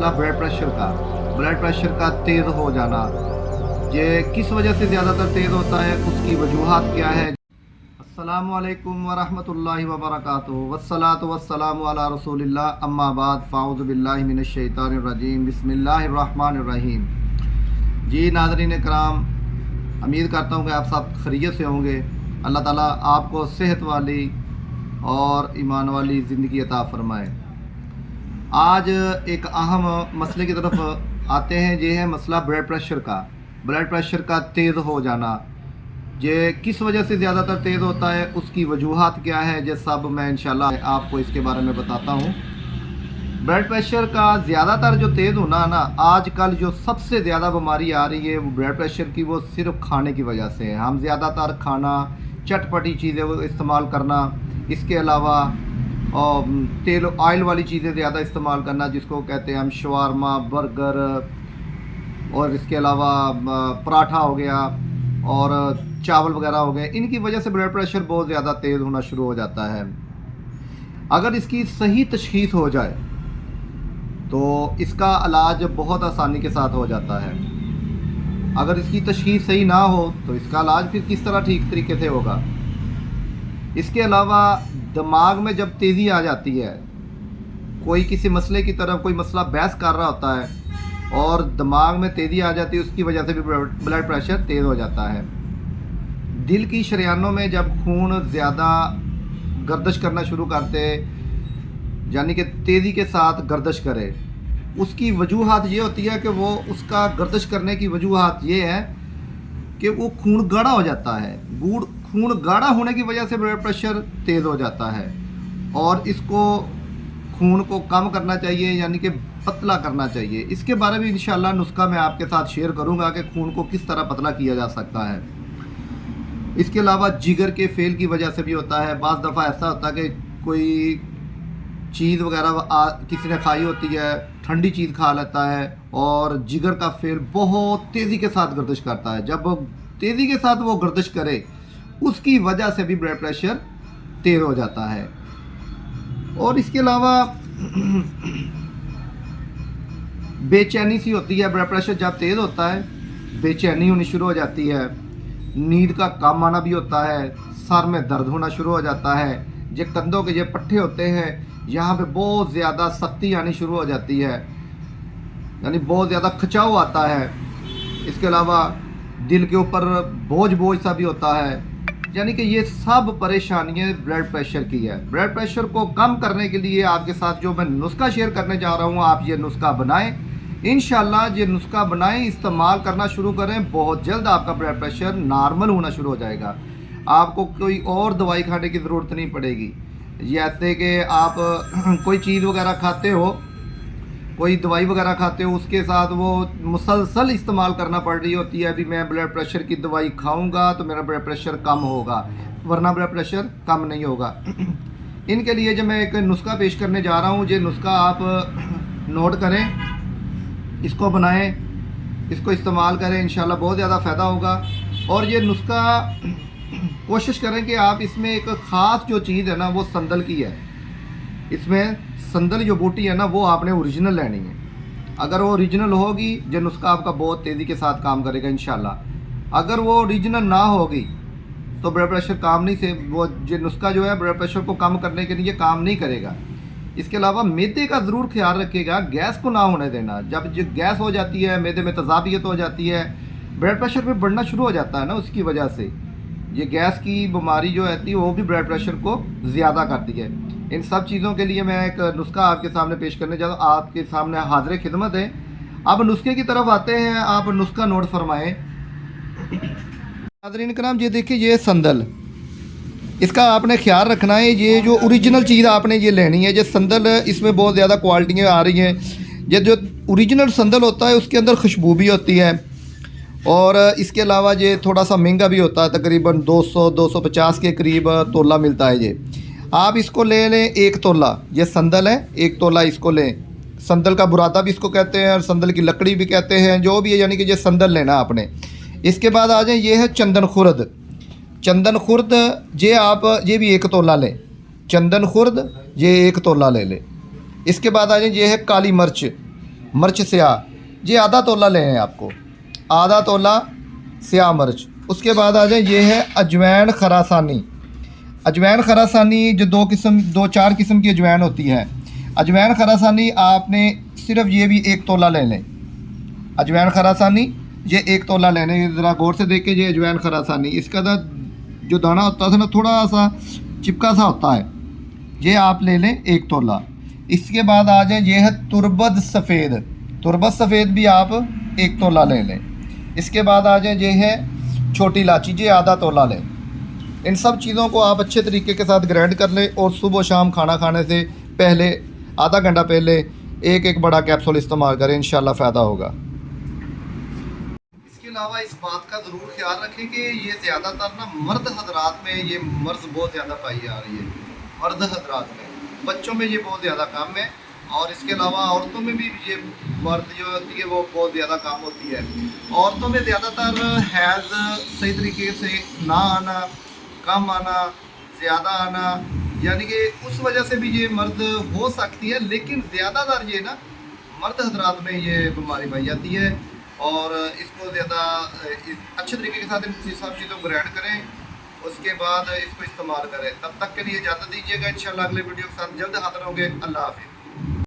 मसला blood pressure का तेज़ हो जाना। ये किस वजह से ज़्यादातर तेज़ होता है, उसकी वजूहात क्या है। अस्सलामु अलैकुम वरहमतुल्लाहि वबरकातुहू वस्सलातु वस्सलामु अला रसूलिल्लाह अम्मा बाद फ़ाऊज़ु बिल्लाहि मिनश शैतानिर रजीम बिस्मिल्लाहिर रहमानिर रहीम। जी नाज़रीन कराम, उम्मीद करता हूँ कि आप सब खैरियत से होंगे। अल्लाह ताला आपको सेहत वाली और ईमान वाली ज़िंदगी अता फ़रमाए। आज एक अहम मसले की तरफ आते हैं। ये है मसला ब्लड प्रेशर का तेज़ हो जाना। ये किस वजह से ज़्यादातर तेज़ होता है, उसकी वजूहात क्या है, ये सब मैं इंशाल्लाह आपको इसके बारे में बताता हूँ। ब्लड प्रेशर का ज़्यादातर जो तेज़ होना है ना, आजकल जो सबसे ज़्यादा बीमारी आ रही है वो ब्लड प्रेशर की, वो सिर्फ खाने की वजह से है। हम ज़्यादातर खाना, चटपटी चीज़ें इस्तेमाल करना, इसके अलावा और तेल ऑयल वाली चीज़ें ज़्यादा इस्तेमाल करना, जिसको कहते हैं हम शवारमा, बर्गर, और इसके अलावा पराठा हो गया और चावल वगैरह हो गए। इनकी वजह से ब्लड प्रेशर बहुत ज़्यादा तेज़ होना शुरू हो जाता है। अगर इसकी सही तशख़ीस हो जाए तो इसका इलाज बहुत आसानी के साथ हो जाता है। अगर इसकी तशख़ीस सही ना हो तो इसका इलाज फिर किस तरह ठीक तरीके से होगा। इसके अलावा दिमाग में जब तेज़ी आ जाती है, कोई किसी मसले की तरफ कोई मसला बहस कर रहा होता है और दिमाग में तेज़ी आ जाती है, उसकी वजह से भी ब्लड प्रेशर तेज़ हो जाता है। दिल की शरीयानों में जब खून ज़्यादा गर्दिश करना शुरू करते, यानी कि तेज़ी के साथ गर्दिश करे, उसकी वजूहात ये होती है कि वो उसका गर्दिश करने की वजूहात ये है कि वो खून गाढ़ा हो जाता है। खून गाढ़ा होने की वजह से ब्लड प्रेशर तेज़ हो जाता है और इसको खून को कम करना चाहिए, यानी कि पतला करना चाहिए। इसके बारे में इंशाल्लाह नुस्खा मैं आपके साथ शेयर करूंगा कि खून को किस तरह पतला किया जा सकता है। इसके अलावा जिगर के फेल की वजह से भी होता है। बाज़ दफ़ा ऐसा होता है कि कोई चीज़ वगैरह किसी ने खाई होती है, ठंडी चीज़ खा लेता है और जिगर का फेल बहुत तेज़ी के साथ गर्दिश करता है। जब तेज़ी के साथ वो गर्दिश करे, उसकी वजह से भी ब्लड प्रेशर तेज़ हो जाता है। और इसके अलावा बेचैनी सी होती है। ब्लड प्रेशर जब तेज़ होता है बेचैनी होनी शुरू हो जाती है, नींद का कम आना भी होता है, सर में दर्द होना शुरू हो जाता है, जो कंधों के जो पट्टे होते हैं यहाँ पे बहुत ज़्यादा सख्ती आनी शुरू हो जाती है, यानी बहुत ज़्यादा खिंचाव आता है। इसके अलावा दिल के ऊपर बोझ सा भी होता है। यानी कि ये सब परेशानियाँ ब्लड प्रेशर की है। ब्लड प्रेशर को कम करने के लिए आपके साथ जो मैं नुस्खा शेयर करने जा रहा हूँ, आप ये नुस्खा बनाएं। इंशाल्लाह ये नुस्खा बनाएं, इस्तेमाल करना शुरू करें, बहुत जल्द आपका ब्लड प्रेशर नॉर्मल होना शुरू हो जाएगा। आपको कोई और दवाई खाने की ज़रूरत नहीं पड़ेगी। जैसे कि आप कोई चीज़ वगैरह खाते हो, कोई दवाई वगैरह खाते हो, उसके साथ वो मुसलसल इस्तेमाल करना पड़ रही होती है। अभी मैं ब्लड प्रेशर की दवाई खाऊंगा तो मेरा ब्लड प्रेशर कम होगा, वरना ब्लड प्रेशर कम नहीं होगा। इनके लिए जो मैं एक नुस्खा पेश करने जा रहा हूँ, ये नुस्खा आप नोट करें, इसको बनाएं, इसको इस्तेमाल करें, इंशाल्लाह बहुत ज़्यादा फ़ायदा होगा। और ये नुस्खा कोशिश करें कि आप इसमें एक ख़ास जो चीज़ है ना, वो संदल की है। इसमें संदल जो बूटी है ना, वो आपने ओरिजिनल लेनी है। अगर वो ओरिजिनल होगी, जो नुस्खा आपका बहुत तेज़ी के साथ काम करेगा इंशाल्लाह। अगर वो ओरिजिनल ना होगी तो ब्लड प्रेशर काम नहीं से वो जो नुस्खा जो है ब्लड प्रेशर को कम करने के लिए काम नहीं करेगा। इसके अलावा मैदे का ज़रूर ख्याल रखिएगा, गैस को ना होने देना। जब जो गैस हो जाती है, मैदे में तज़ाबियत हो जाती है, ब्लड प्रेशर भी बढ़ना शुरू हो जाता है ना, उसकी वजह से ये गैस की बीमारी जो रहती है वो भी ब्लड प्रेशर को ज़्यादा करती है। इन सब चीज़ों के लिए मैं एक नुस्खा आपके सामने पेश करने जा रहा हूँ, आपके सामने हाज़िर खिदमत है। अब नुस्खे की तरफ आते हैं, आप नुस्खा नोट फरमाएं। नाज़रीन कराम, ये देखिए, ये संदल, इसका आपने ख्याल रखना है। ये जो ओरिजिनल चीज़ आपने ये लेनी है। ये संदल, इसमें बहुत ज़्यादा क्वालिटियाँ आ रही हैं। ये जो ओरिजिनल संदल होता है उसके अंदर खुशबू भी होती है और इसके अलावा ये थोड़ा सा महंगा भी होता है, तकरीबन 200-250 के करीब तोला मिलता है। ये आप इसको ले लें, 1 तोला ये संदल है, 1 तोला इसको लें। संदल का बुरादा भी इसको कहते हैं और संदल की लकड़ी भी कहते हैं, जो भी है, यानी कि ये संदल लेना आपने। इसके बाद आ जाए, ये है चंदन खुर्द। चंदन खुर्द ये आप ये भी 1 तोला लें। चंदन खुर्द ये 1 तोला ले लें। इसके बाद आ जाए, ये है काली मिर्च, मिर्च स्याह, ये आधा तोला लें हैं आपको, आधा तोला स्याह मिर्च। उसके बाद आ जाए ये है अजवैन खरासानी। अजवैन खरासानी जो दो चार किस्म की अजवैन होती है। अजवैन खरासानी आपने सिर्फ ये भी 1 तोला ले लें। अजवैन खरासानी ये 1 तोला लेने, ज़रा गौर से देखें। ये अजवैन खरासानी, इसका जो दाना होता है ना थोड़ा सा चिपका सा होता है, ये आप ले लें 1 तोला। इसके बाद आ जाए ये है तुरबद सफ़ेद। तुरबद सफ़ेद भी आप 1 तोला ले लें। इसके बाद आ जाए ये है छोटी इलायची, ये आधा तोला लें। इन सब चीज़ों को आप अच्छे तरीके के साथ ग्राइंड कर लें और सुबह शाम खाना खाने से पहले आधा घंटा पहले एक बड़ा कैप्सूल इस्तेमाल करें, इंशाल्लाह फ़ायदा होगा। इसके अलावा इस बात का ज़रूर ख्याल रखें कि ये ज़्यादातर ना मर्द हजरात में ये मर्ज़ बहुत ज़्यादा पाई जा रही है। मर्द हजरात में, बच्चों में ये बहुत ज़्यादा कम है, और इसके अलावा औरतों में भी ये मर्द जो होती है वो बहुत ज़्यादा कम होती है। औरतों में ज़्यादातर हैज़ सही तरीके से ना आना, कम आना, ज़्यादा आना, यानी कि उस वजह से भी ये मर्द हो सकती है, लेकिन ज़्यादातर ये ना मर्द हजरात में ये बीमारी पाई जाती है। और इसको ज़्यादा अच्छे तरीके के साथ इन सब चीज़ों को ग्राइंड करें, उसके बाद इसको इस्तेमाल करें। तब तक के लिए इजाज़त दीजिएगा। इंशाल्लाह अगले वीडियो के साथ जल्द हाजिर होंगे। अल्लाह हाफिज़।